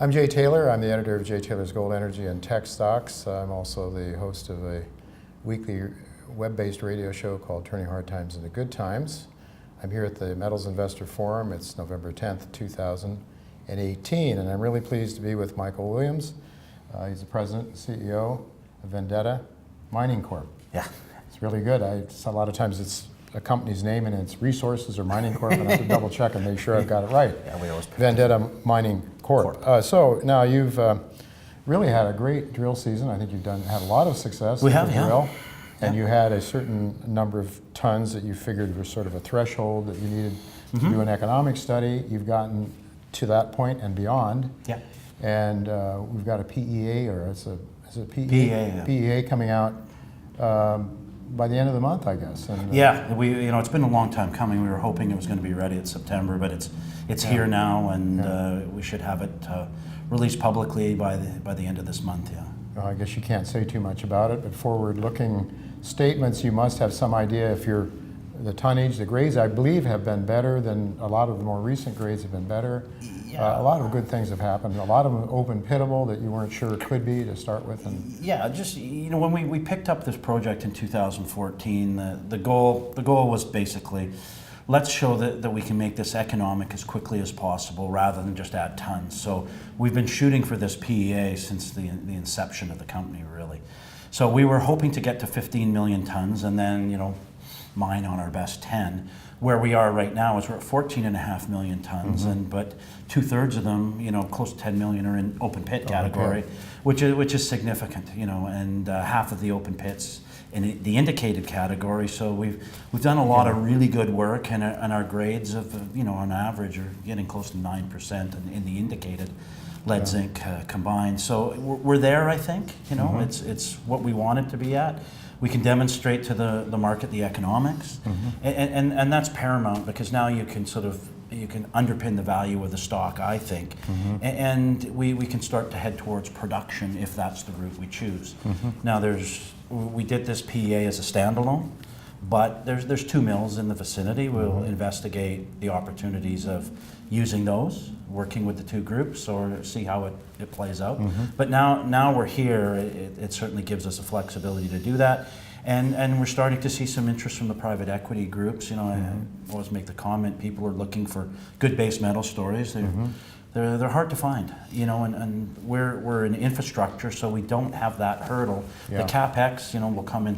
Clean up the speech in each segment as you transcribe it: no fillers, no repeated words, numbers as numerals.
I'm Jay Taylor. I'm the editor of Jay Taylor's Gold Energy and Tech Stocks. I'm also the host of a weekly web-based radio show called Turning Hard Times into Good Times. I'm here at the Metals Investor Forum. It's November 10th, 2018, and I'm really pleased to be with Michael Williams. He's the president and CEO of Vendetta Mining Corp. Yeah. It's really good. A lot of times it's a company's name and it's Resources or Mining Corp, and I have to double check and make sure I've got it right. Yeah, we always pick Vendetta Mining Corp. So now you've really had a great drill season. I think you've had a lot of success. We have, with yeah. drill, and you had a certain number of tons that you figured were sort of a threshold that you needed to do an economic study. You've gotten to that point and beyond. Yeah. And we've got a PEA, or is it PEA? PEA, yeah. PEA coming out by the end of the month, I guess. And, Yeah, it's been a long time coming. We were hoping it was going to be ready in September, but it's here now, and we should have it released publicly by the end of this month. Yeah. Well, I guess you can't say too much about it, but forward-looking statements, you must have some idea if the tonnage, the grades, I believe, have been better than a lot of the more recent grades have been better. Yeah. A lot of good things have happened. A lot of them open pitable that you weren't sure it could be to start with. And yeah, just when we picked up this project in 2014, the goal was basically, let's show that we can make this economic as quickly as possible rather than just add tons. So we've been shooting for this PEA since the inception of the company, really. So we were hoping to get to 15 million tons and then, mine on our best 10. Where we are right now is we're at 14.5 million tons, but 2/3 of them, close to 10 million are in open pit category, which is significant, and half of the open pits in the indicated category. So we've done a lot of really good work, and our grades of on average are getting close to 9% in the indicated lead zinc combined. So we're there, I think. It's what we wanted to be at. We can demonstrate to the market the economics, and that's paramount, because now you can underpin the value of the stock, I think, and we can start to head towards production if that's the route we choose. Now we did this PEA as a standalone, but there's 2 mills in the vicinity. We'll investigate the opportunities of using those, working with the 2 groups, or see how it plays out. But now we're here, it certainly gives us a flexibility to do that. And we're starting to see some interest from the private equity groups. I always make the comment, people are looking for good base metal stories. They're hard to find, and we're in infrastructure, so we don't have that hurdle. The CapEx, will come in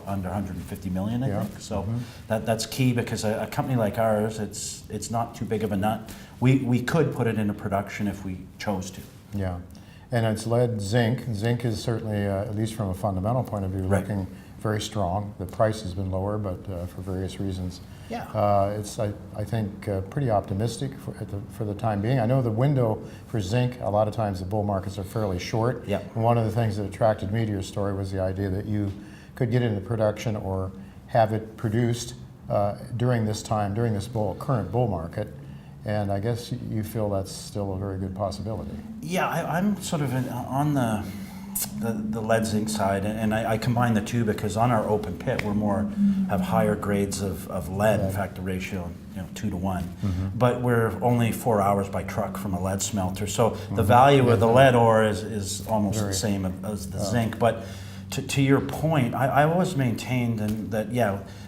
under 150 million, I think. So that's key, because a company like ours, it's not too big of a nut. We could put it into production if we chose to. yeah, and it's lead zinc. Zinc is certainly, at least from a fundamental point of view, looking very strong. The price has been lower, but for various reasons. Yeah. It's, I think, pretty optimistic for the time being. I know the window for zinc, a lot of times the bull markets are fairly short. Yeah. And one of the things that attracted me to your story was the idea that you could get into production or have it produced during this current bull market. And I guess you feel that's still a very good possibility. Yeah, I'm sort of on the lead zinc side, and I combine the two because on our open pit we're have higher grades of lead. In fact, the ratio 2 to 1. But we're only 4 hours by truck from a lead smelter, so the value of the lead ore is almost the same as the zinc. But to your point, I always maintained that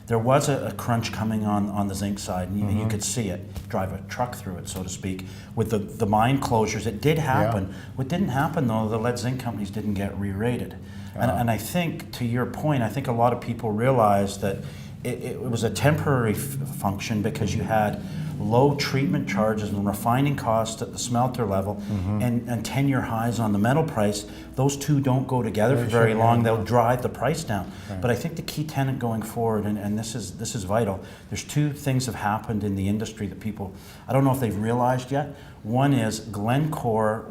there was a crunch coming on the zinc side, and you could see it, drive a truck through it, so to speak. With the mine closures, it did happen. What didn't happen, though, the lead zinc companies didn't get re-rated. And I think, to your point, I think a lot of people realized that it was a temporary function, because you had low treatment charges and refining costs at the smelter level, and 10-year highs on the metal price. Those two don't go together for very long. They'll drive the price down. But I think the key tenet going forward, and this is vital, there's 2 things have happened in the industry that people, I don't know if they've realized yet. One is Glencore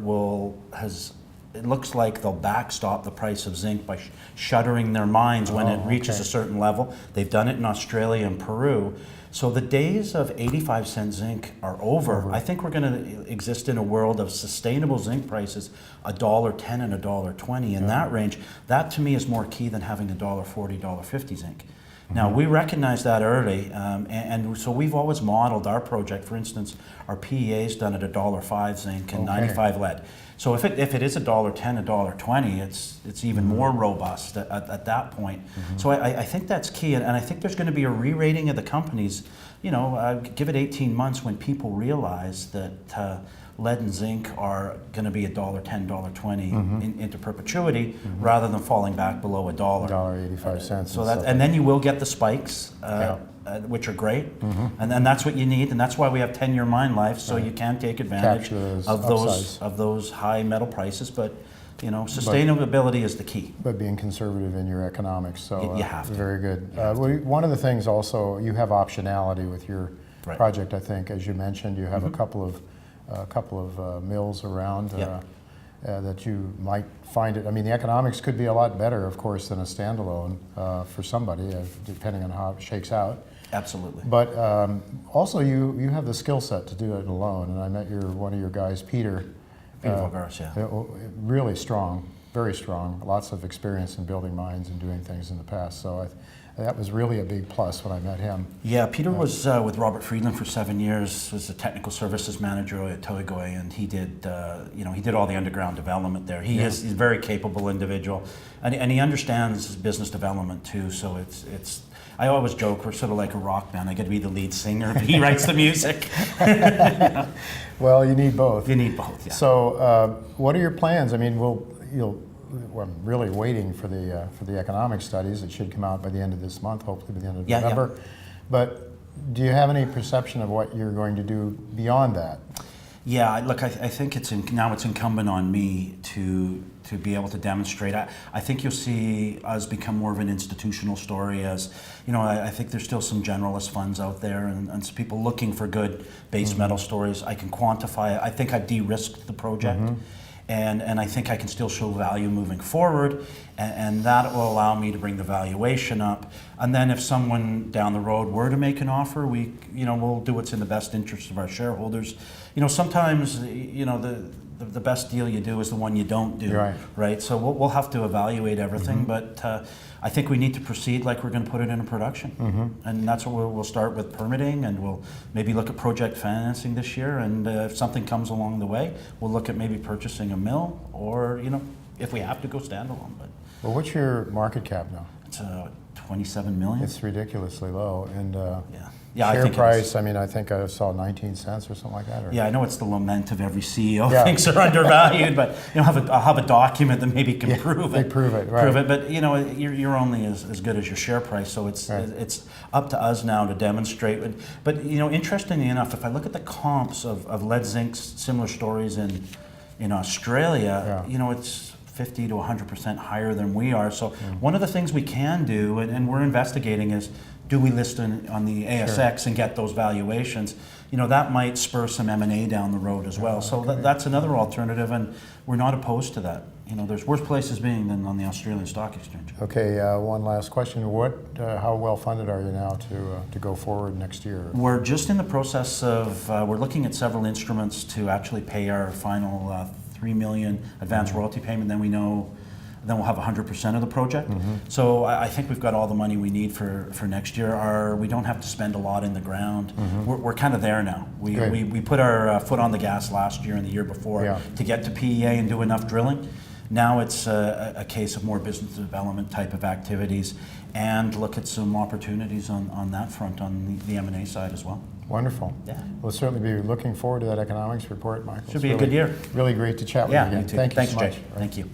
it looks like they'll backstop the price of zinc by shuttering their mines when it reaches a certain level. They've done it in Australia and Peru. So the days of 85-cent zinc are over. I think we're going to exist in a world of sustainable zinc prices, $1.10 and $1.20 in that range. That, to me, is more key than having $1.40, $1.50 zinc. Now, we recognize that early, and so we've always modeled our project. For instance, our PEA is done at $1.05 zinc and 95 lead. So if it is $1.10, $1.20, it's even more robust at that point. So I think that's key, and I think there's going to be a re-rating of the companies. You know, give it 18 months when people realize that lead and zinc are going to be $1.10, $1.20 into perpetuity, rather than falling back below $1.85. So that, and then you will get the spikes, which are great, and then that's what you need, and that's why we have 10-year mine life, so you can take advantage of those high metal prices. But you know, sustainability is the key. But being conservative in your economics, so you have to. Very good. One of the things also, you have optionality with your project. I think, as you mentioned, you have a couple of mills around that you might find it. I mean, the economics could be a lot better, of course, than a standalone for somebody, depending on how it shakes out. Absolutely. But also, you have the skill set to do it alone. And I met one of your guys, Peter. Really strong, very strong. Lots of experience in building mines and doing things in the past. So that was really a big plus when I met him. Yeah, Peter was with Robert Friedland for 7 years. Was the technical services manager at Toigoy, and he did he did all the underground development there. He's a very capable individual, and he understands business development too. So it's. I always joke we're sort of like a rock band. I get to be the lead singer, but he writes the music. Well, you need both. You need both. Yeah. So, what are your plans? I mean, I'm really waiting for the economic studies that should come out by the end of this month, hopefully by the end of November. Yeah. But do you have any perception of what you're going to do beyond that? Yeah, look, I think now it's incumbent on me to be able to demonstrate. I think you'll see us become more of an institutional story. As you know, I think there's still some generalist funds out there and some people looking for good base metal stories. I can quantify it. I think I've de-risked the project. And I think I can still show value moving forward, and that will allow me to bring the valuation up. And then if someone down the road were to make an offer, we'll do what's in the best interest of our shareholders. You know, sometimes the best deal you do is the one you don't do, right? So we'll have to evaluate everything, but I think we need to proceed like we're going to put it into production, and that's what we'll start with permitting, and we'll maybe look at project financing this year, and if something comes along the way, we'll look at maybe purchasing a mill, or if we have to go standalone. But well, what's your market cap now? It's 27 million. It's ridiculously low, and yeah, share price. I mean, I think I saw 19 cents or something like that. Yeah, I know it's the lament of every CEO thinks they're undervalued, but I'll have a document that maybe can prove it. They prove it, right? Prove it, but you're only as good as your share price, so it's up to us now to demonstrate. But interestingly enough, if I look at the comps of lead zinc similar stories in Australia, it's 50 to 100% higher than we are. So one of the things we can do, and we're investigating, is do we list on the ASX and get those valuations? That might spur some M&A down the road as well. So that's another alternative, and we're not opposed to that. There's worse places being than on the Australian Stock Exchange. Okay, one last question. How well funded are you now to go forward next year? We're just in the process of, we're looking at several instruments to actually pay our final $3 million advance royalty payment. Then we'll have 100% of the project. So I think we've got all the money we need for next year. We don't have to spend a lot in the ground. We're kind of there now. We put our foot on the gas last year and the year before to get to PEA and do enough drilling. Now it's a case of more business development type of activities, and look at some opportunities on that front, on the M&A side as well. Wonderful. Yeah. We'll certainly be looking forward to that economics report, Michael. Should be a good year. Really great to chat with you again. Thank you so much. Right. Thank you.